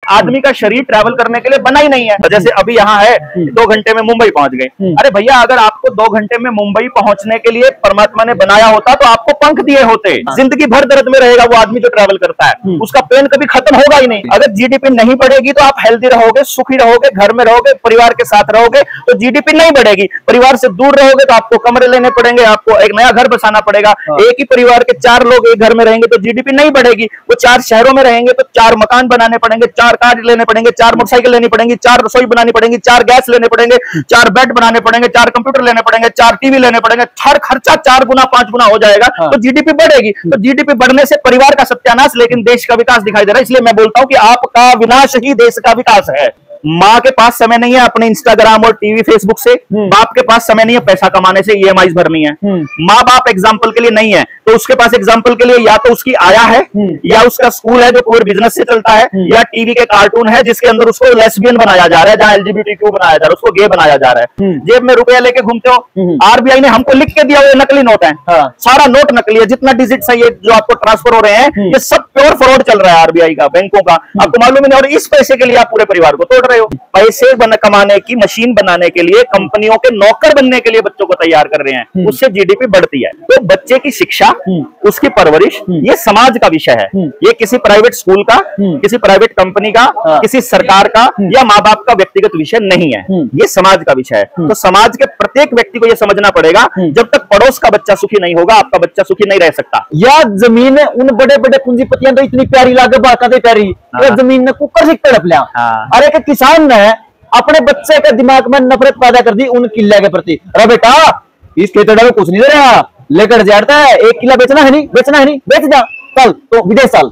आदमी का शरीर ट्रैवल करने के लिए बना ही नहीं है। तो जैसे अभी यहाँ है 2 घंटे में मुंबई पहुंच गए। अरे भैया, अगर आपको 2 घंटे में मुंबई पहुंचने के लिए परमात्मा ने बनाया होता तो आपको पंख दिए होते। जिंदगी भर दर्द में रहेगा वो आदमी जो ट्रैवल करता है, उसका पेन कभी खत्म होगा ही नहीं। अगर जीडीपी नहीं बढ़ेगी तो आप हेल्दी रहोगे, सुखी रहोगे, घर में रहोगे, परिवार के साथ रहोगे तो जीडीपी नहीं बढ़ेगी। परिवार से दूर रहोगे तो आपको कमरे लेने पड़ेंगे, आपको एक नया घर बसाना पड़ेगा। एक ही परिवार के 4 लोग एक घर में रहेंगे तो जीडीपी नहीं बढ़ेगी। वो 4 शहरों में रहेंगे तो 4 मकान बनाने पड़ेंगे, 4 कार लेने पड़ेंगे, 4 मोटरसाइकिल लेनी पड़ेंगी, 4 रसोई बनानी पड़ेगी, 4 गैस लेने पड़ेंगे, 4 बेड बनाने पड़ेंगे, 4 कंप्यूटर लेने पड़ेंगे, 4 टीवी लेने पड़ेंगे। हर खर्चा 4 गुना 5 गुना हो जाएगा तो जीडीपी बढ़ेगी। तो जीडीपी बढ़ने से परिवार का सत्यानाश, लेकिन देश का विकास दिखाई दे रहा है। इसलिए मैं बोलता हूं कि आपका विनाश ही देश का विकास है। माँ के पास समय नहीं है अपने इंस्टाग्राम और टीवी फेसबुक से, बाप के पास समय नहीं है पैसा कमाने से, ईएमआई भरनी है। माँ बाप एग्जाम्पल के लिए नहीं है तो उसके पास एग्जाम्पल के लिए या तो उसकी आया है, या उसका स्कूल है जो पूरे बिजनेस से चलता है, या टीवी के कार्टून है जिसके अंदर उसको लेस्बियन बनाया जा रहा है, जहां एलजीबीटीक्यू बनाया जा रहा है, उसको गे बनाया जा रहा है। जेब में रुपया लेके घूमते हो, आरबीआई ने हमको लिख के दिया, वो नकली नोट है, सारा नोट नकली है। जितना डिजिट है ये जो आपको ट्रांसफर हो रहे हैं ये सब प्योर फ्रॉड चल रहा है आरबीआई का, बैंकों का, आपको मालूम ही नहीं। और इस पैसे के लिए आप पूरे परिवार को तोड़ रहे हो। पैसे कमाने की मशीन बनाने के लिए, कंपनियों के नौकर बनने के लिए बच्चों को तैयार कर रहे हैं, उससे जीडीपी बढ़ती है। तो बच्चे की शिक्षा, उसकी परवरिश, ये समाज का विषय है। ये किसी प्राइवेट स्कूल का, किसी प्राइवेट कंपनी का, किसी सरकार का या माँ बाप का व्यक्तिगत विषय नहीं है, ये समाज का विषय है। तो समाज के प्रत्येक व्यक्ति को यह समझना पड़ेगा, जब तक पड़ोस का बच्चा सुखी नहीं होगा आपका बच्चा सुखी नहीं रह सकता। या जमीन है उन बड़े बड़े पूंजीपतियां तो इतनी प्यारी लागे बाकाते प्यारी, जमीन ने कुकर से तड़प लिया। अरे एक किसान ने अपने बच्चे के दिमाग में नफरत पैदा कर दी उन किले के प्रति। अरे बेटा, इस खेत में कुछ नहीं दे रहा, लेकर जाता है, 1 किला बेचना है नहीं, बेच जा, चल तो विदेश चल।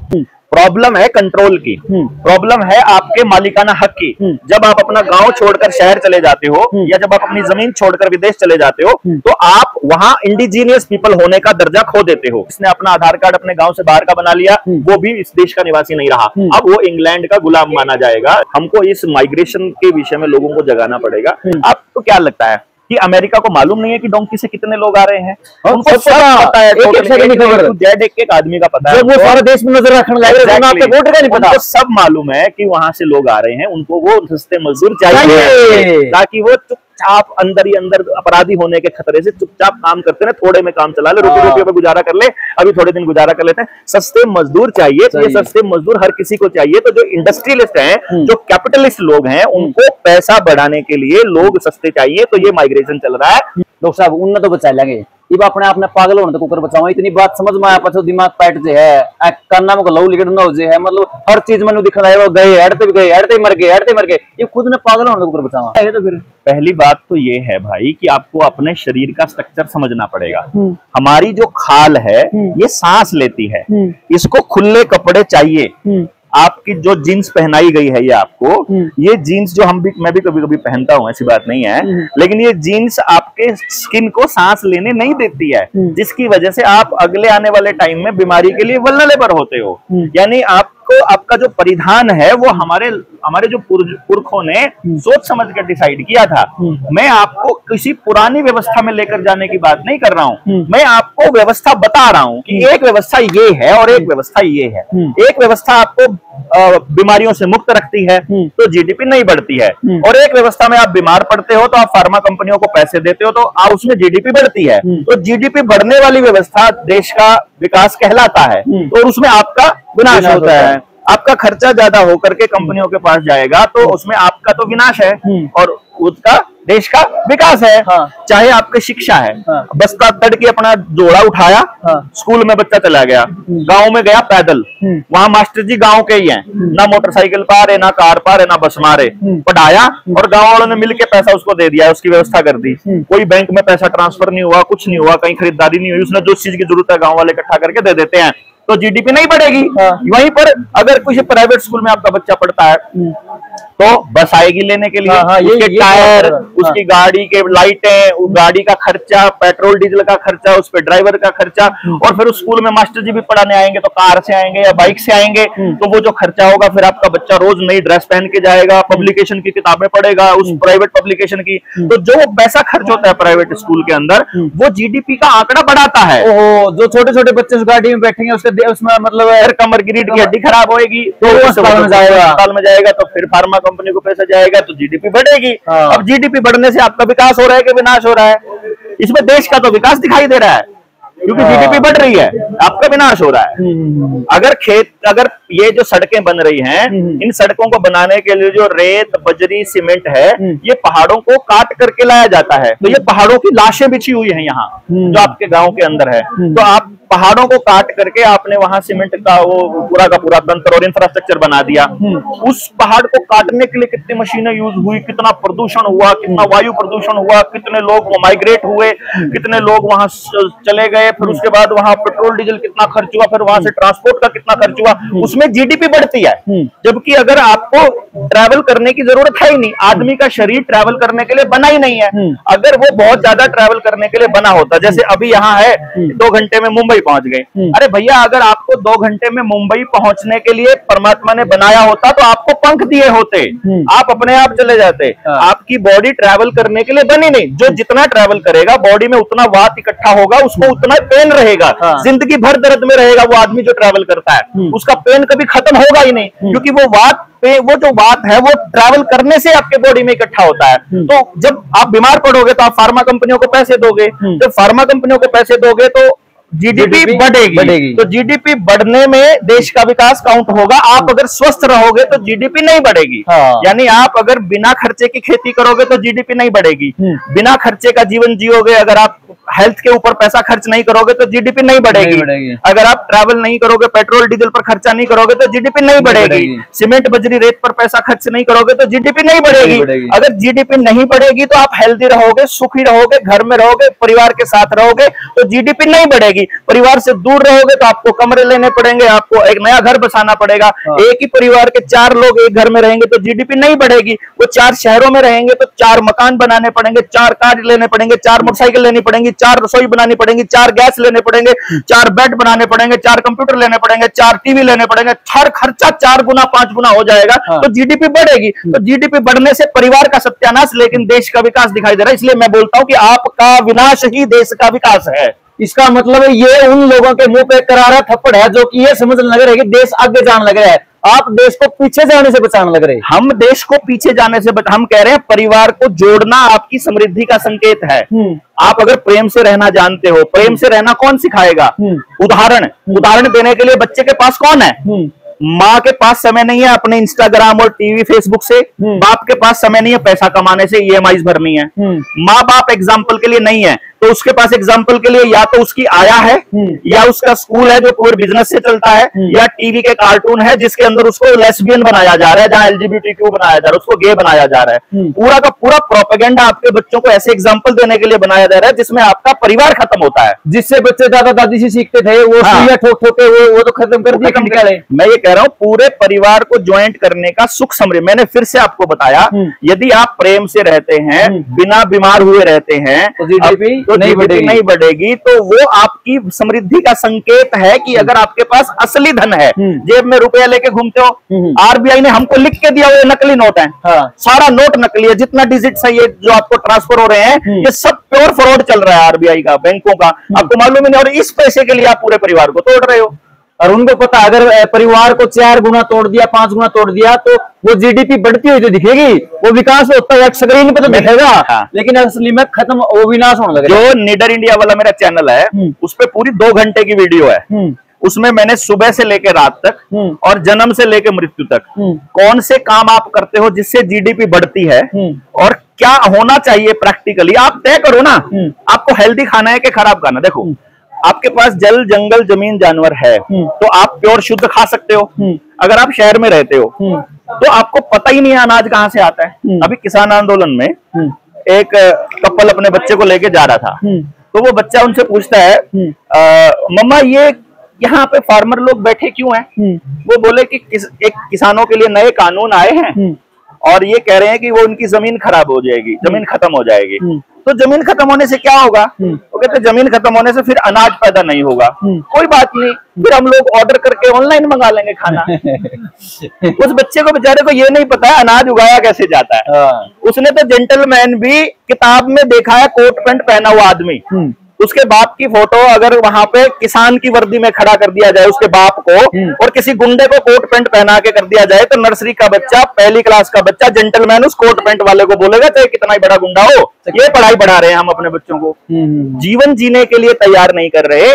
प्रॉब्लम है कंट्रोल की, प्रॉब्लम है आपके मालिकाना हक की। जब आप अपना गांव छोड़कर शहर चले जाते हो या जब आप अपनी जमीन छोड़कर विदेश चले जाते हो तो आप वहां इंडिजीनियस पीपल होने का दर्जा खो देते हो। इसने अपना आधार कार्ड अपने गांव से बाहर का बना लिया, वो भी इस देश का निवासी नहीं रहा, अब वो इंग्लैंड का गुलाम माना जाएगा। हमको इस माइग्रेशन के विषय में लोगों को जगाना पड़ेगा। आपको क्या लगता है कि अमेरिका को मालूम नहीं है कि डोंकी से कितने लोग आ रहे हैं? उनको सब पता है, एक आदमी का पता है, वो सारे देश में नजर रखने लगे, वोटर का नहीं पता। उनको सब मालूम है कि वहां से लोग आ रहे हैं, उनको वो सस्ते मजदूर चाहिए ताकि वो चुपचाप अंदर ही अंदर अपराधी होने के खतरे से चुपचाप काम करते हैं, थोड़े में काम चला ले, रुपये पे गुजारा कर ले, अभी थोड़े दिन गुजारा कर लेते हैं। सस्ते मजदूर चाहिए, तो ये सस्ते मजदूर हर किसी को चाहिए। तो जो इंडस्ट्रियलिस्ट हैं, जो कैपिटलिस्ट लोग हैं, उनको पैसा बढ़ाने के लिए लोग सस्ते चाहिए, तो ये माइग्रेशन चल रहा है। डॉक्टर साहब उन तो बचा लेंगे, इब अपने आप ने पागल होने तो कुकर बचाओ। इतनी बात समझ में आया, पछो दिमाग पैट जे है काना में लहू लिगड़ना हो जे है, मतलब हर चीज में दिखना है, वो गए हड़ते भी गए, हड़ते मर गए, ये खुद ने पागल होने तो कुकर बचाओ। तो फिर पहली बात तो ये है भाई कि आपको अपने शरीर का स्ट्रक्चर समझना पड़ेगा। हमारी जो खाल है ये सांस लेती है, इसको खुले कपड़े चाहिए। आपकी जो जीन्स पहनाई गई है ये आपको, ये जीन्स जो मैं भी कभी कभी पहनता हूँ, ऐसी बात नहीं है, लेकिन ये जीन्स आपके स्किन को सांस लेने नहीं देती है, जिसकी वजह से आप अगले आने वाले टाइम में बीमारी के लिए वल्नरेबल होते हो। यानी आपको आपका जो परिधान है वो हमारे जो पुरखों ने सोच समझ कर डिसाइड किया था। मैं आपको किसी पुरानी व्यवस्था में लेकर जाने की बात नहीं कर रहा हूँ, मैं आपको व्यवस्था बता रहा हूँ कि एक व्यवस्था ये है और एक व्यवस्था ये है। एक व्यवस्था आपको बीमारियों से मुक्त रखती है तो जीडीपी नहीं बढ़ती है, और एक व्यवस्था में आप बीमार पड़ते हो तो आप फार्मा कंपनियों को पैसे देते हो तो उसमें जीडीपी बढ़ती है। तो जीडीपी बढ़ने वाली व्यवस्था देश का विकास कहलाता है, और उसमें आपका विनाश होता है। आपका खर्चा ज्यादा होकर के कंपनियों के पास जाएगा तो उसमें आपका तो विनाश है और उसका देश का विकास है। चाहे आपकी शिक्षा है, बस्ता तड़ के अपना जोड़ा उठाया, स्कूल में बच्चा चला गया, गांव में गया पैदल, वहां मास्टर जी गांव के ही हैं, ना मोटरसाइकिल पर है, ना कार पर है, ना बस मारे, पढ़ाया और गांव वालों ने मिलके पैसा उसको दे दिया, उसकी व्यवस्था कर दी। कोई बैंक में पैसा ट्रांसफर नहीं हुआ, कुछ नहीं हुआ, कहीं खरीदारी नहीं हुई, उसने जो चीज की जरूरत है गाँव वाले इकट्ठा करके दे देते हैं, तो जीडीपी नहीं बढ़ेगी। वहीं पर अगर कुछ प्राइवेट स्कूल में आपका बच्चा पढ़ता है तो बस आएगी लेने के लिए, उसके टायर, उसकी गाड़ी के लाइटें, गाड़ी का खर्चा, पेट्रोल डीजल का खर्चा, उस पे ड्राइवर का खर्चा, और फिर उस स्कूल में मास्टर जी भी पढ़ाने आएंगे तो कार से आएंगे या बाइक से आएंगे, तो वो जो खर्चा होगा, फिर आपका बच्चा रोज नई ड्रेस पहन के जाएगा, पब्लिकेशन की किताबें पढ़ेगा, उस प्राइवेट पब्लिकेशन की, तो जो पैसा खर्च होता है प्राइवेट स्कूल के अंदर वो जीडीपी का आंकड़ा बढ़ाता है। जो छोटे छोटे बच्चे उस गाड़ी में बैठेंगे उसके उसमें मतलब कमर की रीढ़ की हड्डी खराब होगी तो अस्पताल में जाएगा, तो फिर फार्मा कंपनी को पैसा जाएगा, तो जीडीपी बढ़ेगी। अब जीडीपी बढ़ने से आपका विकास हो रहा है कि विनाश हो रहा है? इसमें देश का तो विकास दिखाई दे रहा है, क्योंकि जीडीपी बढ़ रही है, आपका विनाश हो रहा है। अगर ये जो सड़कें बन रही हैं, इन सड़कों को बनाने के लिए जो रेत, बजरी, सीमेंट है, ये पहाड़ों को काट करके लाया जाता है। तो ये पहाड़ों की लाशें बिछी हुई हैं यहाँ, जो आपके गांव के अंदर है। तो आप पहाड़ों को काट करके आपने वहां सीमेंट का वो पूरा का पूरा तंत्र और इंफ्रास्ट्रक्चर बना दिया। उस पहाड़ को काटने के लिए कितनी मशीनें यूज हुई, कितना प्रदूषण हुआ, कितना वायु प्रदूषण हुआ, कितने लोग माइग्रेट हुए, कितने लोग वहां चले गए, फिर उसके बाद वहां पेट्रोल डीजल कितना खर्च हुआ, फिर वहां से ट्रांसपोर्ट का कितना खर्च हुआ, उसमें जीडीपी बढ़ती है। जबकि अगर आपको ट्रैवल करने की जरूरत है ही नहीं, आदमी का शरीर ट्रैवल करने के लिए बना ही नहीं है। अगर वो बहुत ज्यादा ट्रैवल करने के लिए बना होता, जैसे अभी यहाँ है 2 घंटे में मुंबई पहुंच गए, अरे भैया अगर आपको 2 घंटे में मुंबई पहुंचने के लिए परमात्मा ने बनाया होता तो आपको पंख दिए होते, आप अपने आप चले जाते। आपकी बॉडी ट्रैवल करने के लिए बनी नहीं। जो जितना ट्रैवल करेगा बॉडी में उतना वात इकट्ठा होगा, उसको उतना पेन रहेगा, जिंदगी भर दर्द में रहेगा। वो आदमी जो ट्रैवल करता है उसका पेन कभी खत्म होगा ही नहीं, क्योंकि वो जो बात है वो ट्रैवल करने से आपके बॉडी में इकट्ठा होता है। तो जब आप बीमार पड़ोगे तो आप फार्मा कंपनियों को पैसे दोगे, जब फार्मा कंपनियों को पैसे दोगे तो जीडीपी बढ़ेगी। तो जीडीपी बढ़ने में देश का विकास काउंट होगा। आप अगर स्वस्थ रहोगे तो जीडीपी नहीं बढ़ेगी। यानी आप अगर बिना खर्चे की खेती करोगे तो जीडीपी नहीं बढ़ेगी। बिना खर्चे का जीवन जियोगे, अगर आप हेल्थ के ऊपर पैसा खर्च नहीं करोगे तो जीडीपी नहीं बढ़ेगी। अगर आप ट्रैवल नहीं करोगे, पेट्रोल डीजल पर खर्चा नहीं करोगे तो जीडीपी नहीं बढ़ेगी। सीमेंट, बजरी, रेत पर पैसा खर्च नहीं करोगे तो जीडीपी नहीं बढ़ेगी। अगर जीडीपी नहीं बढ़ेगी तो आप हेल्दी रहोगे, सुखी रहोगे, घर में रहोगे, परिवार के साथ रहोगे तो जीडीपी नहीं बढ़ेगी। परिवार से दूर रहोगे तो आपको कमरे लेने पड़ेंगे, आपको एक नया घर बसाना पड़ेगा। एक ही परिवार के 4 लोग एक घर में रहेंगे तो जीडीपी नहीं बढ़ेगी। वो 4 शहरों में रहेंगे तो 4 मकान बनाने पड़ेंगे, 4 कार लेने पड़ेंगे, 4 मोटरसाइकिल लेनी पड़ेंगी, 4 रसोई बनानी पड़ेगी, 4 गैस लेने पड़ेंगे, 4 बेड बनाने पड़ेंगे, 4 कंप्यूटर लेने पड़ेंगे, 4 टीवी लेने पड़ेंगे। हर खर्चा 4 गुना 5 गुना हो जाएगा तो जीडीपी बढ़ेगी। तो जीडीपी बढ़ने से परिवार का सत्यानाश, लेकिन देश का विकास दिखाई दे रहा है। इसलिए मैं बोलता हूं कि आपका विनाश ही देश का विकास है। इसका मतलब ये उन लोगों के मुंह पे करारा थप्पड़ है जो कि ये समझने लग रहे हैं कि देश आगे जाने लग रहा है। आप देश को पीछे जाने से बचाने लग रहे हैं। हम देश को पीछे जाने से हम कह रहे हैं परिवार को जोड़ना आपकी समृद्धि का संकेत है। आप अगर प्रेम से रहना जानते हो, प्रेम से रहना कौन सिखाएगा? उदाहरण देने के लिए बच्चे के पास कौन है? माँ के पास समय नहीं है अपने इंस्टाग्राम और टीवी फेसबुक से, बाप के पास समय नहीं है पैसा कमाने से, ईएमआई भरनी है। माँ बाप एग्जाम्पल के लिए नहीं है तो उसके पास एग्जाम्पल के लिए या तो उसकी आया है, या उसका स्कूल है जो पूरे बिजनेस से चलता है, या टीवी के कार्टून है जिसके अंदर उसको लेस्बियन बनाया जा रहा है, जहां एलजीबीटीक्यू बनाया जा रहा है, उसको गे बनाया जा रहा है। पूरा का पूरा प्रोपेगेंडा आपके बच्चों को ऐसे एग्जाम्पल देने के लिए बनाया जा रहा है जिसमें आपका परिवार खत्म होता है। जिससे बच्चे दादा दादी से सीखते थे वो ठोक ठोक के वो तो खत्म कर दिया। मैं ये कह रहा हूँ पूरे परिवार को ज्वाइंट करने का सुख समृद्धि। मैंने फिर से आपको बताया, यदि आप प्रेम से रहते हैं, बिना बीमार हुए रहते हैं तो नहीं बढ़ेगी। तो वो आपकी समृद्धि का संकेत है कि अगर आपके पास असली धन है, जेब में रुपया लेके घूमते हो, आरबीआई ने हमको लिख के दिया वो नकली नोट है, सारा नोट नकली है, जितना डिजिट है ये जो आपको ट्रांसफर हो रहे हैं ये सब प्योर फ्रॉड चल रहा है आरबीआई का, बैंकों का, आपको मालूम ही नहीं। और इस पैसे के लिए आप पूरे परिवार को तोड़ रहे हो। और उनको पता अगर परिवार को 4 गुना तोड़ दिया, 5 गुना तोड़ दिया तो वो जीडीपी बढ़ती हुई तो दिखेगी, वो विकास होता है स्क्रीन पे तो दिखेगा, लेकिन असली में खत्म, वो विनाश होने लगेगा। जो निडर इंडिया वाला मेरा चैनल है उस पे पूरी 2 घंटे की वीडियो है। उसमें मैंने सुबह से लेकर रात तक और जन्म से लेकर मृत्यु तक कौन से काम आप करते हो जिससे जीडीपी बढ़ती है और क्या होना चाहिए प्रैक्टिकली, आप तय करो ना। आपको हेल्दी खाना है कि खराब खाना? देखो आपके पास जल, जंगल, जमीन, जानवर है तो आप प्योर शुद्ध खा सकते हो। अगर आप शहर में रहते हो तो आपको पता ही नहीं है अनाज कहाँ से आता है। अभी किसान आंदोलन में एक कपल अपने बच्चे को लेके जा रहा था, तो वो बच्चा उनसे पूछता है मम्मा ये यहाँ पे फार्मर लोग बैठे क्यों हैं? वो बोले कि एक किसानों के लिए नए कानून आए हैं और ये कह रहे हैं कि वो उनकी जमीन खराब हो जाएगी, जमीन खत्म हो जाएगी। तो जमीन खत्म होने से क्या होगा? वो कहते जमीन खत्म होने से फिर अनाज पैदा नहीं होगा। कोई बात नहीं, फिर हम लोग ऑर्डर करके ऑनलाइन मंगा लेंगे खाना। उस बच्चे को बेचारे को ये नहीं पता है अनाज उगाया कैसे जाता है। उसने तो जेंटलमैन भी किताब में देखा है, कोट पैंट पहना हुआ आदमी, उसके बाप की फोटो अगर वहां पे किसान की वर्दी में खड़ा कर दिया जाए उसके बाप को, और किसी गुंडे को कोट पैंट पहना के कर दिया जाए, तो नर्सरी का बच्चा, पहली क्लास का बच्चा जेंटलमैन उस कोट पैंट वाले को बोलेगा, चाहे कितना ही बड़ा गुंडा हो, ये पढ़ाई बढ़ा रहे हैं हम अपने बच्चों को। जीवन जीने के लिए तैयार नहीं कर रहे,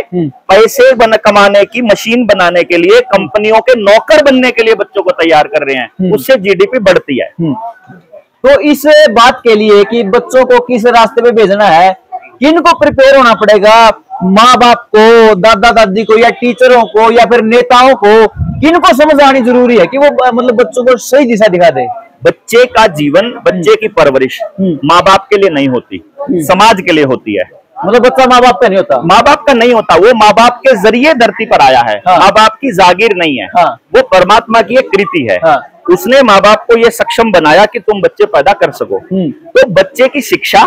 पैसे कमाने की मशीन बनाने के लिए, कंपनियों के नौकर बनने के लिए बच्चों को तैयार कर रहे हैं, उससे जीडीपी बढ़ती है। तो इस बात के लिए कि बच्चों को किस रास्ते पे भेजना है, किनको प्रिपेयर होना पड़ेगा, माँ बाप को, दादा दादी को, या टीचरों को, या फिर नेताओं को, किनको समझ आनी जरूरी है कि वो मतलब बच्चों को सही दिशा दिखा दे? बच्चे का जीवन, बच्चे की परवरिश माँ बाप के लिए नहीं होती, समाज के लिए होती है। मतलब बच्चा माँ बाप का नहीं होता? माँ बाप का नहीं होता, वो माँ बाप के जरिए धरती पर आया है। हाँ। माँ बाप की जागीर नहीं है। हाँ। वो परमात्मा की एक कृति है। हाँ। उसने माँ बाप को ये सक्षम बनाया कि तुम बच्चे पैदा कर सको। तो बच्चे की शिक्षा,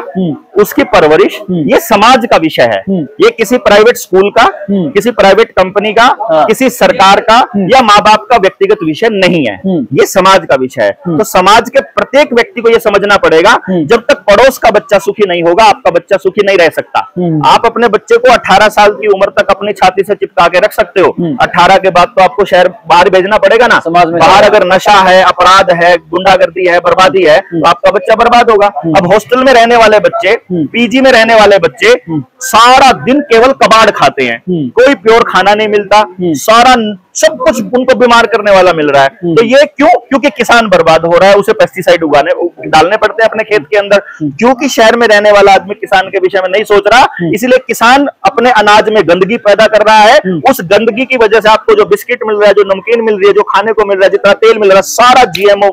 उसकी परवरिश, ये समाज का विषय है। ये किसी प्राइवेट स्कूल का, किसी प्राइवेट कंपनी का, किसी सरकार का या माँ बाप का व्यक्तिगत विषय नहीं है, ये समाज का विषय है। तो समाज के प्रत्येक व्यक्ति को ये समझना पड़ेगा, जब तक पड़ोस का बच्चा सुखी नहीं होगा, आपका बच्चा सुखी नहीं रह सकता। आप अपने बच्चे को 18 साल की उम्र तक अपनी छाती से चिपका के रख सकते हो, 18 के बाद तो आपको शहर बाहर भेजना पड़ेगा ना। बाहर अगर नशा है, अपराध है, गुंडागर्दी है, बर्बादी है, तो आपका बच्चा बर्बाद होगा। अब हॉस्टल में रहने वाले बच्चे, पीजी में रहने वाले बच्चे सारा दिन केवल कबाड़ खाते हैं, कोई प्योर खाना नहीं मिलता, सारा सब कुछ उनको बीमार करने वाला मिल रहा है। तो ये क्यों? क्योंकि किसान बर्बाद हो रहा है, उसे पेस्टिसाइड डालने पड़ते हैं अपने खेत के अंदर। क्योंकि शहर में रहने वाला आदमी किसान के विषय में नहीं सोच रहा, इसलिए किसान अपने अनाज में गंदगी पैदा कर रहा है। उस गंदगी की वजह से आपको जो बिस्किट मिल रहा है, जो नमकीन मिल रही है, जो खाने को मिल रहा है, जितना तेल मिल रहा है, सारा जीएमओ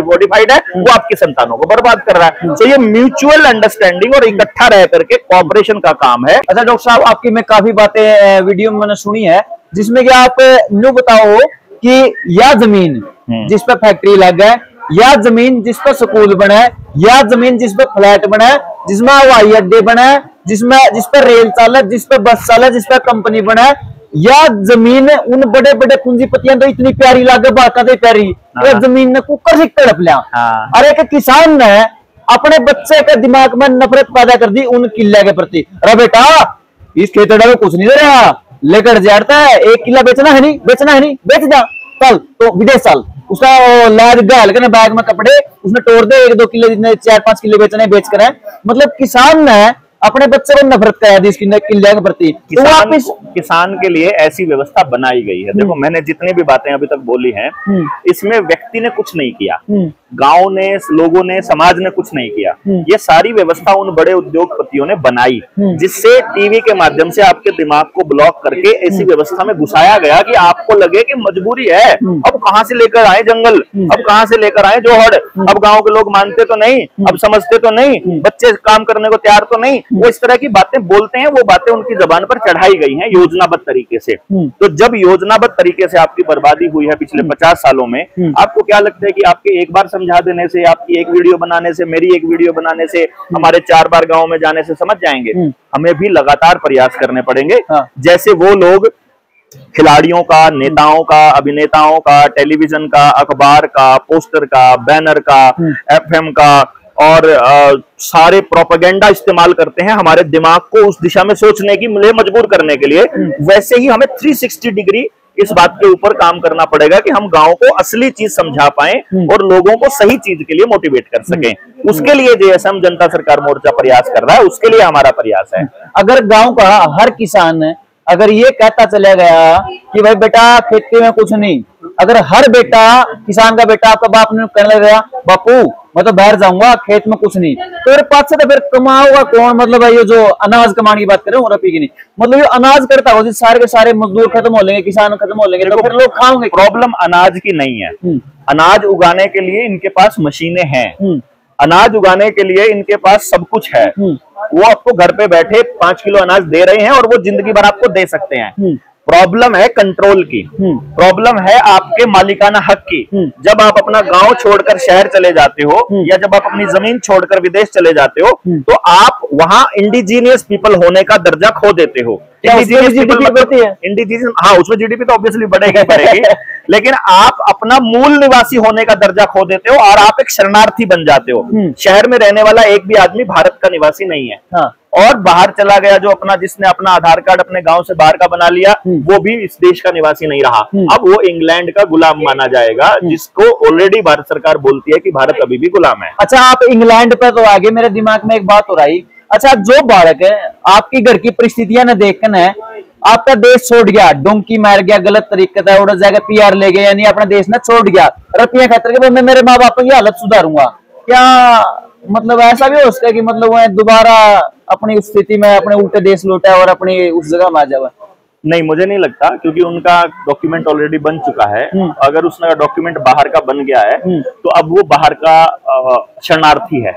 मॉडिफाइड है, वो आपकी संतानों को बर्बाद कर रहा है। तो ये म्यूचुअल अंडरस्टैंडिंग और इकट्ठा रह करके कॉपरेशन का काम है। अच्छा डॉक्टर साहब, आपकी मैं काफी बातें वीडियो में मैंने सुनी है, जिसमें कि आप न्यू बताओ कि या जमीन जिस पर फैक्ट्री लग है, या जमीन जिस पर स्कूल बना है, या जमीन जिस पर फ्लैट बना है, जिसमें हवाई अड्डे बना है, जिस पर रेल चाल, जिस पर बस चाल, जिस पर कंपनी बना है, या जमीन उन बड़े बड़े पूंजीपतियां तो इतनी प्यारी लागे, बाकाते प्यारी, या जमीन ने कुकर से तड़प लिया। अरे एक किसान ने अपने बच्चे के दिमाग में नफरत पैदा कर दी उन किले के प्रति। अरे बेटा, इस खेतड़ा में कुछ नहीं दे रहा, लेकर जाता है, 1 किला बेचना है नहीं, बेचना है नहीं, बेच जा, चल तो विदेश चल, उसका लाद गाल के बैग में कपड़े उसने तोड़ दे, 1-2 किले जितने 4-5 किले बेचने बेच कर है। मतलब किसान ने अपने बच्चे को नफरत कर दी किले के प्रति। किसान के लिए ऐसी व्यवस्था बनाई गई है। देखो, मैंने जितनी भी बातें अभी तक बोली हैं, इसमें व्यक्ति ने कुछ नहीं किया, गांव ने, लोगों ने, समाज ने कुछ नहीं किया। ये सारी व्यवस्था उन बड़े उद्योगपतियों ने बनाई, जिससे टीवी के माध्यम से आपके दिमाग को ब्लॉक करके ऐसी व्यवस्था में घुसाया गया कि आपको लगे कि मजबूरी है। अब कहां से लेकर आए जंगल, अब कहां से लेकर आए जोहड़, अब गांव के लोग मानते तो नहीं, अब समझते तो नहीं, बच्चे काम करने को तैयार तो नहीं। वो इस तरह की बातें बोलते हैं, वो बातें उनकी जबान पर चढ़ाई गई हैं योजनाबद्ध तरीके से। तो जब योजनाबद्ध तरीके से आपकी बर्बादी हुई है पिछले 50 सालों में, आपको क्या लगता है कि आपके एक बार समझा देने से, आपकी एक वीडियो बनाने से, मेरी एक वीडियो बनाने से, हमारे 4 बार गांव में जाने से समझ जाएंगे? हमें भी लगातार प्रयास करने पड़ेंगे। जैसे वो लोग खिलाड़ियों का, नेताओं का, अभिनेताओं का, टेलीविजन का, अखबार का, पोस्टर का, बैनर का, एफएम का और सारे प्रोपेगेंडा इस्तेमाल करते हैं हमारे दिमाग को उस दिशा में सोचने की लिए मजबूर करने के लिए, वैसे ही हमें 360 डिग्री इस बात के ऊपर काम करना पड़ेगा कि हम गांव को असली चीज समझा पाएं और लोगों को सही चीज के लिए मोटिवेट कर सकें। उसके लिए जेएसएम जनता सरकार मोर्चा प्रयास कर रहा है, उसके लिए हमारा प्रयास है। अगर गांव का हर किसान अगर ये कहता चला गया कि भाई बेटा खेती में कुछ नहीं, अगर हर बेटा, किसान का बेटा, आपका बाप ने कहने लगा बापू मैं तो बाहर जाऊंगा, खेत में कुछ नहीं, तो फिर पास से तो फिर कमाऊंगा कौन? मतलब ये जो अनाज कमाने की बात कर रहे हो रफी की नहीं, मतलब ये अनाज करता हो, सारे के सारे मजदूर खत्म हो लेंगे, किसान खत्म हो लेंगे, तो फिर लोग खाओगे। प्रॉब्लम अनाज की नहीं है। अनाज उगाने के लिए इनके पास मशीनें हैं, अनाज उगाने के लिए इनके पास सब कुछ है। वो आपको घर पे बैठे 5 किलो अनाज दे रहे हैं और वो जिंदगी भर आपको दे सकते हैं। प्रॉब्लम है कंट्रोल की, प्रॉब्लम है आपके मालिकाना हक की। जब आप अपना गांव छोड़कर शहर चले जाते हो या जब आप अपनी जमीन छोड़कर विदेश चले जाते हो, तो आप वहां इंडिजीनियस पीपल होने का दर्जा खो देते हो। इंडिजीनियस, हाँ उसमें जीडीपी तो ऑब्वियसली बढ़ेगी बढ़ेगी लेकिन आप अपना मूल निवासी होने का दर्जा खो देते हो और आप एक शरणार्थी बन जाते हो। शहर में रहने वाला एक भी आदमी भारत का निवासी नहीं है। हाँ। और बाहर चला गया जो अपना, जिसने अपना आधार कार्ड अपने गांव से बाहर का बना लिया, वो भी इस देश का निवासी नहीं रहा। अब वो इंग्लैंड का गुलाम माना जाएगा, जिसको ऑलरेडी भारत सरकार बोलती है कि भारत अभी भी गुलाम है। अच्छा, आप इंग्लैंड पे तो आगे, मेरे दिमाग में एक बात हो रही। अच्छा, जो बालक है आपकी घर की परिस्थितियां न देखकर है आपका देश छोड़ गया, डोंकी मार गया, गलत तरीके से उड़ जाएगा, पीआर ले गया, यानी अपना देश ना छोड़ गया रुपया खातर के, मैं मेरे माँ बाप की हालत सुधारूंगा, क्या मतलब ऐसा भी हो सकता है कि मतलब वो दोबारा अपनी उस स्थिति में अपने उल्टे देश लौटा और अपनी उस जगह में आ जाए? नहीं, मुझे नहीं लगता, क्योंकि उनका डॉक्यूमेंट ऑलरेडी बन चुका है। अगर उसका डॉक्यूमेंट बाहर का बन गया है तो अब वो बाहर का शरणार्थी है।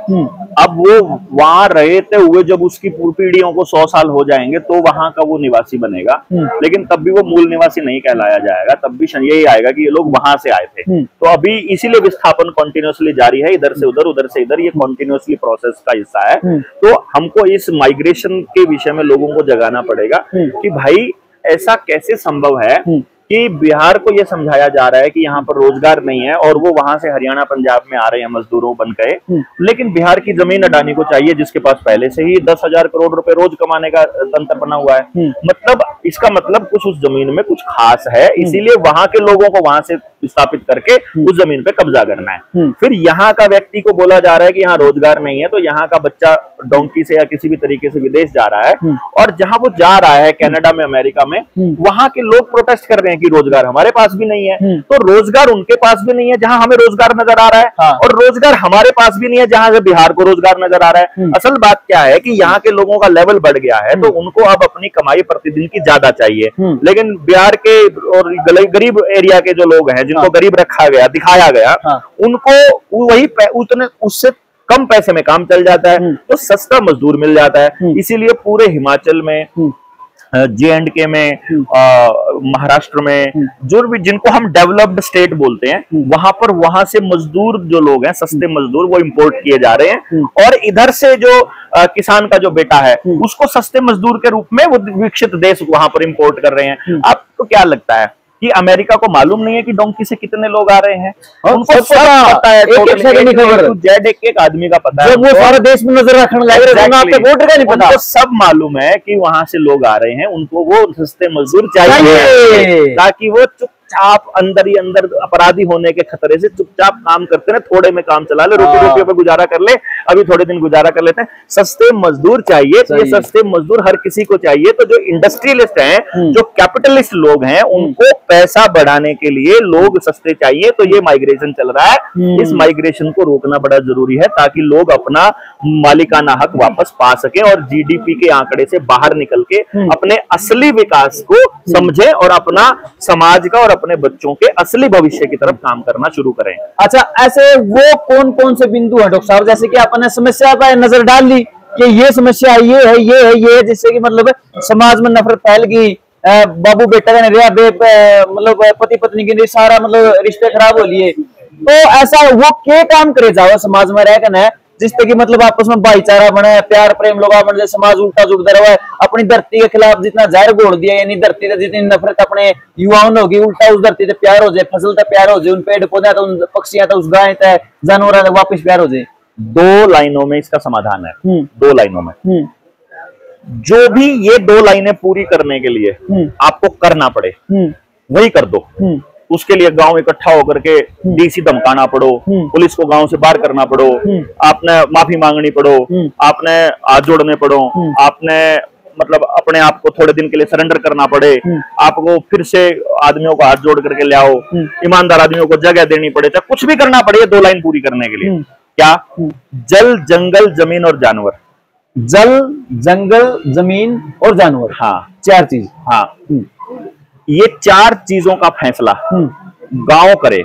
अब वो वहां रहते हुए जब उसकी पीढ़ियों को 100 साल हो जाएंगे तो वहां का वो निवासी बनेगा, लेकिन तब भी वो मूल निवासी नहीं कहलाया जाएगा। तब भी यही आएगा कि ये लोग वहां से आए थे। तो अभी इसीलिए विस्थापन कॉन्टिन्यूसली जारी है, इधर से उधर, उधर से इधर, ये कॉन्टिन्यूसली प्रोसेस का हिस्सा है। तो हमको इस माइग्रेशन के विषय में लोगों को जगाना पड़ेगा कि भाई ऐसा कैसे संभव है कि बिहार को यह समझाया जा रहा है कि यहाँ पर रोजगार नहीं है और वो वहां से हरियाणा पंजाब में आ रहे हैं मजदूरों बन गए, लेकिन बिहार की जमीन अडानी को चाहिए जिसके पास पहले से ही 10,000 करोड़ रुपए रोज कमाने का तंत्र बना हुआ है। मतलब इसका मतलब कुछ उस जमीन में कुछ खास है, इसीलिए वहां के लोगों को वहां से स्थापित करके उस जमीन पे कब्जा करना है। फिर यहाँ का व्यक्ति को बोला जा रहा है कि यहाँ रोजगार नहीं है, तो यहाँ का बच्चा डोंकी से या किसी भी तरीके से विदेश जा रहा है, और जहां वो जा रहा है कनाडा में, अमेरिका में, वहां के लोग प्रोटेस्ट कर रहे हैं कि रोजगार हमारे पास भी नहीं है। तो रोजगार उनके पास भी नहीं है जहां हमें रोजगार नजर आ रहा है। हाँ। और रोजगार हमारे पास भी नहीं है जहां से बिहार को रोजगार नजर आ रहा है। असल बात क्या है कि यहाँ के लोगों का लेवल बढ़ गया है, तो उनको अब अपनी कमाई प्रतिदिन की ज्यादा चाहिए, लेकिन बिहार के और गरीब एरिया के जो लोग हैं, जिनको गरीब रखा गया, दिखाया गया, उनको वही उतने उससे कम पैसे में काम चल जाता है, तो सस्ता मजदूर मिल जाता है। इसीलिए पूरे हिमाचल में, J&K में, महाराष्ट्र में, जो भी जिनको हम डेवलप्ड स्टेट बोलते हैं, वहां से मजदूर जो लोग हैं, सस्ते मजदूर, वो इंपोर्ट किए जा रहे हैं, और इधर से जो किसान का जो बेटा है उसको सस्ते मजदूर के रूप में वो विकसित देश वहां पर इंपोर्ट कर रहे हैं। आपको क्या लगता है कि अमेरिका को मालूम नहीं है कि डोंकी से कितने लोग आ रहे हैं? उनको सब पता है, एक आदमी का पता है, वो सारे देश में नजर रखने लगे, वोटर का नहीं पता, सब मालूम है कि वहां से लोग आ रहे हैं, उनको वो सस्ते मजदूर चाहिए ताकि वो चुपचाप अंदर ही अंदर अपराधी होने के खतरे से चुपचाप काम करते रहे, थोड़े में काम चला ले, रुपये पे गुजारा कर ले, अभी थोड़े दिन गुजारा कर लेते हैं। सस्ते मजदूर चाहिए, तो ये सस्ते मजदूर हर किसी को चाहिए। तो जो इंडस्ट्रियलिस्ट हैं, जो कैपिटलिस्ट लोग हैं, उनको पैसा बढ़ाने के लिए लोग सस्ते चाहिए, तो ये माइग्रेशन चल रहा है। इस माइग्रेशन को रोकना बड़ा जरूरी है ताकि लोग अपना मालिकाना हक वापस पा सके और जीडीपी के आंकड़े से बाहर निकल के अपने असली विकास को समझे और अपना समाज का और अपने बच्चों के असली भविष्य की तरफ काम करना शुरू करें। अच्छा, ऐसे वो कौन कौन से बिंदु हैं डॉक्टर साहब, जैसे कि आपने समस्या पर नजर डाल ली कि ये समस्या ये है, ये है, ये है, जिससे कि मतलब समाज में नफरत फैल गई, बाबू बेटा का मतलब पति पत्नी के सारा मतलब रिश्ते खराब हो लिए, तो ऐसा वो क्या काम करे जाओ समाज में रह कर, जिससे कि मतलब आपस में भाईचारा बने, प्यार प्रेम लोग बने, समाज उल्टा जुड़ता रहे। अपनी धरती के खिलाफ जितना जहर घोल दिया, यानी धरती से जितनी नफरत अपने युवाओं ने होगी, उल्टा उस धरती से प्यार हो जाए, फसल से प्यार हो जाए, उन पेड़ पौधे तो, उन पक्षियां तो, उस गाय तय जानवर वापिस प्यार हो जाए। 2 लाइनों में इसका समाधान है। 2 लाइनों में जो भी ये 2 लाइनें पूरी करने के लिए आपको करना पड़े वही कर दो। उसके लिए गांव इकट्ठा होकर के डीसी धमकाना पड़ो, पुलिस को गांव से बाहर करना पड़ो, आपने माफी मांगनी पड़ो, आपने हाथ जोड़ने पड़ो, आपने मतलब अपने आप को थोड़े दिन के लिए सरेंडर करना पड़े, आपको फिर से आदमियों को हाथ जोड़ करके ले आओ, ईमानदार आदमियों को जगह देनी पड़े, चाहे कुछ भी करना पड़े 2 लाइन पूरी करने के लिए। क्या? जल, जंगल, जमीन और जानवर। जल, जंगल, जमीन और जानवर, हाँ, 4 चीज। हाँ, ये 4 चीजों का फैसला गांव करे।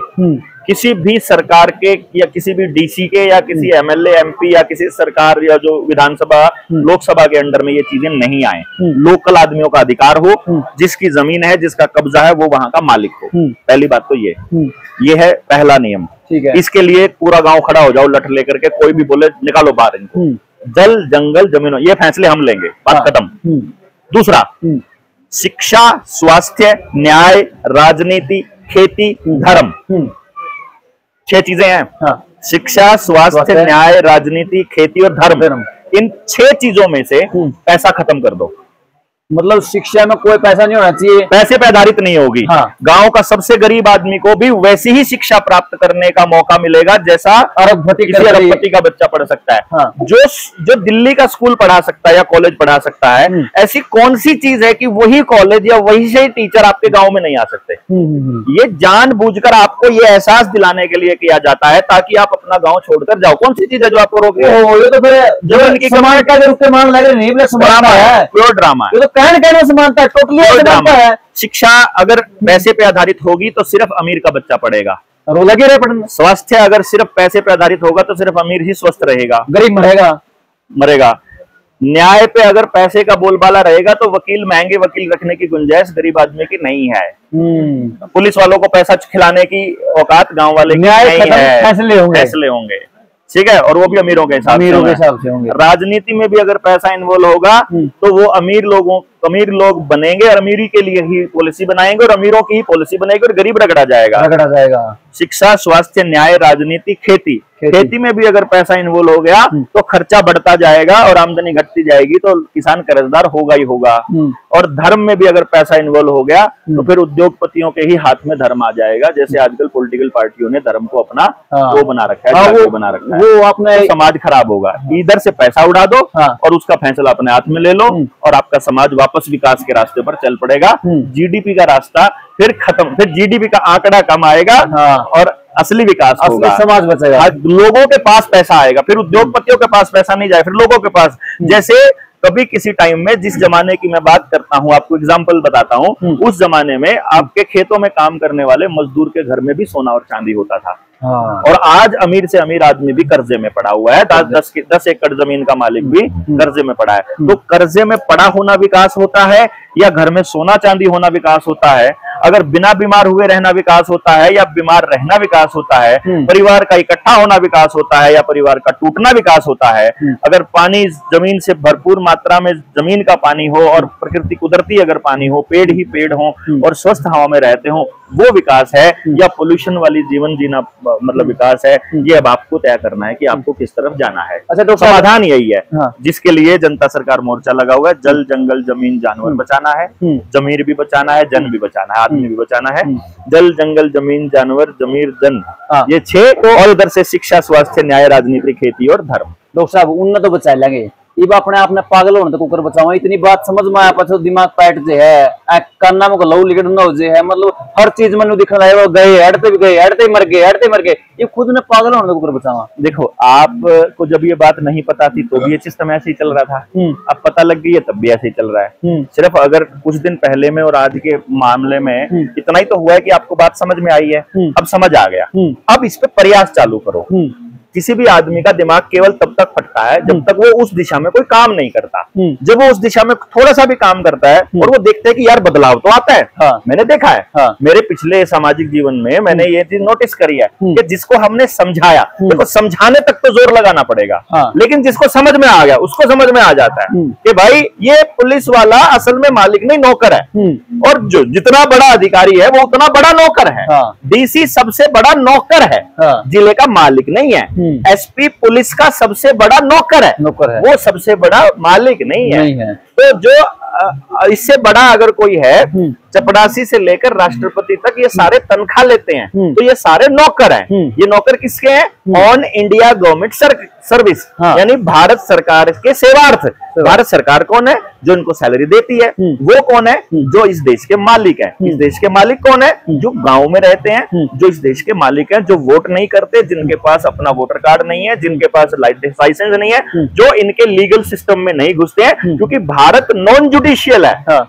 किसी भी सरकार के या किसी भी डीसी के या किसी एमएलए एमपी या किसी सरकार या जो विधानसभा लोकसभा के अंडर में ये चीजें नहीं आए। लोकल आदमियों का अधिकार हो, जिसकी जमीन है, जिसका कब्जा है, वो वहां का मालिक हो। पहली बात तो ये है पहला नियम। इसके लिए पूरा गांव खड़ा हो जाओ लठ लेकर के, कोई भी बोले निकालो बाहर इनको। जल, जंगल, जमीन, ये फैसले हम लेंगे, बात खत्म। दूसरा, शिक्षा, स्वास्थ्य, न्याय, राजनीति, खेती, धर्म। 6 चीजें हैं। हाँ। शिक्षा, स्वास्थ्य, न्याय, राजनीति, खेती और धर्म। इन 6 चीजों में से पैसा खत्म कर दो। मतलब शिक्षा में कोई पैसा नहीं होना चाहिए, पैसे पे आधारित नहीं होगी। हाँ। गांव का सबसे गरीब आदमी को भी वैसी ही शिक्षा प्राप्त करने का मौका मिलेगा जैसा अरबपति का बच्चा पढ़ सकता है। हाँ। जो दिल्ली का स्कूल पढ़ा सकता है या कॉलेज पढ़ा सकता है, ऐसी कौन सी चीज है कि वही कॉलेज या वही से टीचर आपके गाँव में नहीं आ सकते। ये जानबूझकर आपको ये एहसास दिलाने के लिए किया जाता है ताकि आप अपना गाँव छोड़कर जाओ। कौन सी चीज है जो आपको रोक रही है? ये तो फिर जो इनकी समाज का मान लगे नहीं, ड्रामा है, प्योर ड्रामा है। कहने से मानता है, टोटली मानता है। शिक्षा अगर पैसे पे आधारित होगी तो सिर्फ अमीर का बच्चा पढ़ेगा, और वो लगे रहे पढ़ने। स्वास्थ्य अगर सिर्फ पैसे पे आधारित होगा तो सिर्फ अमीर ही स्वस्थ रहेगा, गरीब मरेगा। न्याय पे अगर पैसे का बोलबाला रहेगा तो महंगे वकील रखने की गुंजाइश गरीब आदमी की नहीं है। पुलिस वालों को पैसा खिलाने की औकात गांव वाले की नहीं है। फैसले होंगे, ठीक है, और वो भी अमीरों के हिसाब से होंगे। राजनीति में भी अगर पैसा इन्वॉल्व होगा तो वो अमीर लोग बनेंगे और अमीरी के लिए ही पॉलिसी बनाएंगे और अमीरों की ही पॉलिसी बनेगी और गरीब रगड़ा जाएगा। शिक्षा, स्वास्थ्य, न्याय, राजनीति, खेती में भी अगर पैसा इन्वॉल्व हो गया तो खर्चा बढ़ता जाएगा और आमदनी घटती जाएगी तो किसान कर्जदार होगा ही होगा। और धर्म में भी अगर पैसा इन्वॉल्व हो गया तो फिर उद्योगपतियों के ही हाथ में धर्म आ जाएगा। जैसे आजकल पॉलिटिकल पार्टियों ने धर्म को अपना वो बना रखा है, वो अपने समाज खराब होगा। इधर से पैसा उड़ा दो और उसका फैसला अपने हाथ में ले लो और आपका समाज वापस विकास के रास्ते पर चल पड़ेगा। जीडीपी का रास्ता फिर खत्म, फिर जीडीपी का आंकड़ा कम आएगा और असली विकास होगा, समाज बचेगा, लोगों के पास पैसा आएगा। फिर उद्योगपतियों के पास पैसा नहीं जाए, फिर लोगों के पास। जैसे कभी किसी टाइम में, जिस जमाने की मैं बात करता हूँ, आपको एग्जांपल बताता हूँ, उस जमाने में आपके खेतों में काम करने वाले मजदूर के घर में भी सोना और चांदी होता था। और आज अमीर से अमीर आदमी भी कर्जे में पड़ा हुआ है। 10 एकड़ जमीन का मालिक भी कर्जे में पड़ा है। तो कर्जे में पड़ा होना विकास होता है या घर में सोना चांदी होना विकास होता है? अगर बिना बीमार हुए रहना विकास होता है या बीमार रहना विकास होता है? परिवार का इकट्ठा होना विकास होता है या परिवार का टूटना विकास होता है? अगर पानी जमीन से भरपूर मात्रा में जमीन का पानी हो और प्रकृति कुदरती अगर पानी हो, पेड़ ही पेड़ हो और स्वस्थ हवा में रहते हो, वो विकास है या पोल्यूशन वाली जीवन जीना मतलब विकास है? ये अब आपको तय करना है कि आपको किस तरफ जाना है। अच्छा, तो समाधान यही है जिसके लिए जनता सरकार मोर्चा लगा हुआ है। जल, जंगल, जमीन, जानवर बचाना है, जमीर भी बचाना है, जन भी बचाना है, आदमी भी बचाना है। जल, जंगल, जमीन, जानवर, जमीर, जन, ये 6। और इधर से शिक्षा, स्वास्थ्य, न्याय, राजनीति, खेती और धर्म। डॉक्टर साहब उन तो बचा लेंगे, ये अपने आप ने पागल होने तक कुकर बचाओ। इतनी बात समझ में आया, पछो दिमाग पैट जे है, काना में लहू लिगड़ न हो जे है, मतलब हर चीज में दिखना है। वो गए हड़ते भी गए, हड़ते मर गए, ये खुद ने पागल होने तक कुकर बचावा। देखो, आपको जब ये बात नहीं पता थी तो भी ये सिस्टम ऐसे ही चल रहा था, अब पता लग गई है तब भी ऐसे ही चल रहा है। सिर्फ अगर कुछ दिन पहले में और आज के मामले में इतना ही तो हुआ है कि आपको बात समझ में आई है, अब समझ आ गया। अब इस पे प्रयास चालू करो। किसी भी आदमी का दिमाग केवल तब तक फटता है जब तक वो उस दिशा में कोई काम नहीं करता। जब वो उस दिशा में थोड़ा सा भी काम करता है और वो देखते हैं कि यार बदलाव तो आता है। मैंने देखा है, मेरे पिछले सामाजिक जीवन में मैंने ये चीज नोटिस करी है कि जिसको हमने समझाया, देखो समझाने तक तो जोर लगाना पड़ेगा, लेकिन जिसको समझ में आ गया उसको समझ में आ जाता है कि भाई ये पुलिस वाला असल में मालिक नहीं नौकर है, और जो जितना बड़ा अधिकारी है वो उतना बड़ा नौकर है। डीसी सबसे बड़ा नौकर है, जिले का मालिक नहीं है। एसपी पुलिस का सबसे बड़ा नौकर है, वो सबसे बड़ा मालिक नहीं है। तो जो इससे बड़ा अगर कोई है, चपड़ासी से लेकर राष्ट्रपति तक ये सारे तनख्वाह लेते हैं, तो ये सारे नौकर हैं। ये नौकर किसके हैं? ऑन इंडिया गवर्नमेंट सर्विस, यानी भारत सरकार के सेवार्थ। भारत सरकार कौन है? जो इनको सैलरी देती है। वो कौन है? जो इस देश के मालिक है। इस देश के मालिक कौन है? जो गांव में रहते हैं, जो इस देश के मालिक हैं, जो वोट नहीं करते, जिनके पास अपना वोटर कार्ड नहीं है, जिनके पास लाइसेंस नहीं है, जो इनके लीगल सिस्टम में नहीं घुसते हैं, क्योंकि भारत नॉन जुडिशियल है,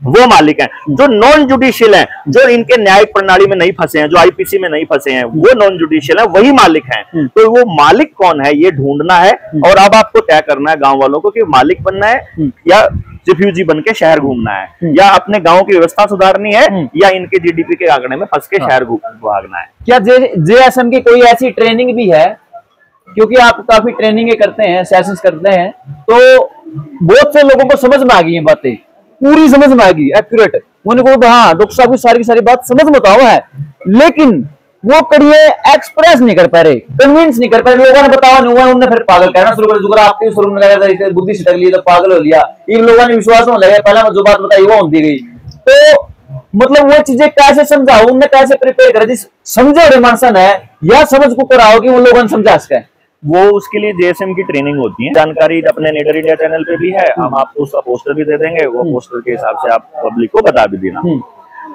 वो मालिक हैं। जो नॉन जुडिशियल हैं, जो इनके न्यायिक प्रणाली में नहीं फंसे हैं, जो आईपीसी में नहीं फंसे हैं, वो नॉन जुडिशियल हैं, वही मालिक हैं। तो वो मालिक कौन है ये ढूंढना है, और अब आपको तय करना है गांव वालों को कि मालिक बनना है या रिफ्यूजी बन के शहर घूमना है, या अपने गांव की व्यवस्था सुधारनी है, या इनके जीडीपी के आंकड़े में फंस के शहर भागना है। क्या जेएसएम की कोई ऐसी ट्रेनिंग भी है? क्योंकि आप काफी ट्रेनिंग करते हैं, सेशंस करते हैं, तो बहुत से लोगों को समझ में आ गई है बातें पूरी समझ में आएगी, एक्यूरेट। उनको हाँ डॉक्टर साहब की सारी बात समझ में तो है, लेकिन वो कड़िए एक्सप्रेस नहीं कर पा रहे, कन्विंस नहीं कर पा रहे। लोगों ने बताया नहीं हुआ, उन्होंने फिर पागल कहना शुरू कर दिया। आपके शुरू में लगा बुद्धि छिटक ली तो पागल हो लिया, इन लोगों ने विश्वास में लगा, पहले जो बात बताई वो होती गई। तो मतलब वो चीजें कैसे समझाओ, उनने कैसे प्रिपेयर करा जिस समझे रहे मानसन है या समझ को कराओ कि उन लोगों ने समझा सके। वो उसके लिए जेएसएम की ट्रेनिंग होती है, जानकारी अपने लीडर इंडिया चैनल पे भी है, हम आपको उसका पोस्टर भी दे देंगे, वो पोस्टर के हिसाब से आप पब्लिक को बता भी देना।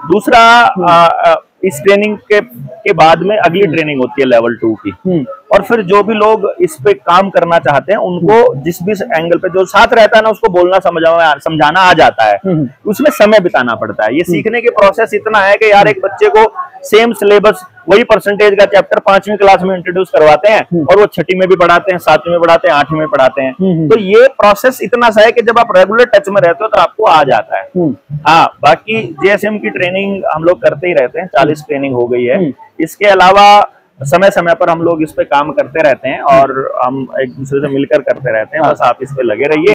दूसरा, इस ट्रेनिंग के बाद में अगली ट्रेनिंग होती है लेवल 2 की, और फिर जो भी लोग इस पे काम करना चाहते हैं उनको जिस भी एंगल पे जो साथ रहता है ना उसको बोलना समझाना आ जाता है, उसमें समय बिताना पड़ता है। ये सीखने की प्रोसेस इतना है कि यार एक बच्चे को सेम सिलेबस वही परसेंटेज का चैप्टर 5वीं क्लास में इंट्रोड्यूस करवाते हैं और वो 6ठी में भी पढ़ाते हैं, 7वीं में पढ़ाते हैं, 8वीं में पढ़ाते हैं। तो ये प्रोसेस इतना सा है कि जब आप रेगुलर टच में रहते हो तो आपको आ जाता है। हाँ, बाकी जेएसएम की ट्रेनिंग हम लोग करते ही रहते हैं, 40 ट्रेनिंग हो गई है। इसके अलावा समय समय पर हम लोग इस पे काम करते रहते हैं और हम एक दूसरे से मिलकर करते रहते हैं। बस आप इस पे लगे रहिए।